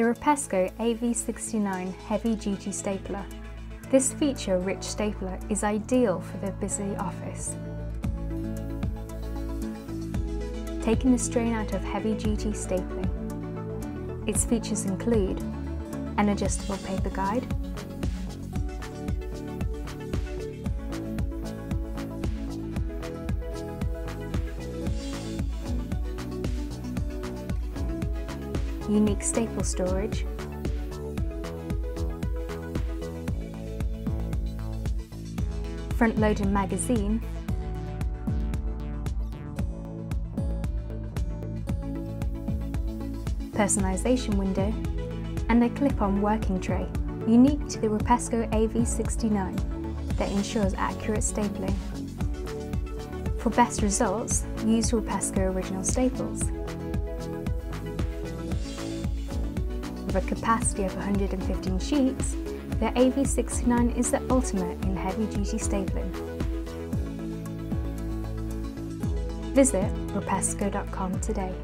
the Rapesco AV-69 heavy-duty stapler. This feature-rich stapler is ideal for the busy office, taking the strain out of heavy-duty stapling. Its features include an adjustable paper guide, unique staple storage, front-loading magazine, personalisation window, and a clip-on working tray, unique to the Rapesco AV-69 that ensures accurate stapling. For best results, use Rapesco original staples. With a capacity of 115 sheets, the AV-69 is the ultimate in heavy-duty stapling. Visit rapesco.com today.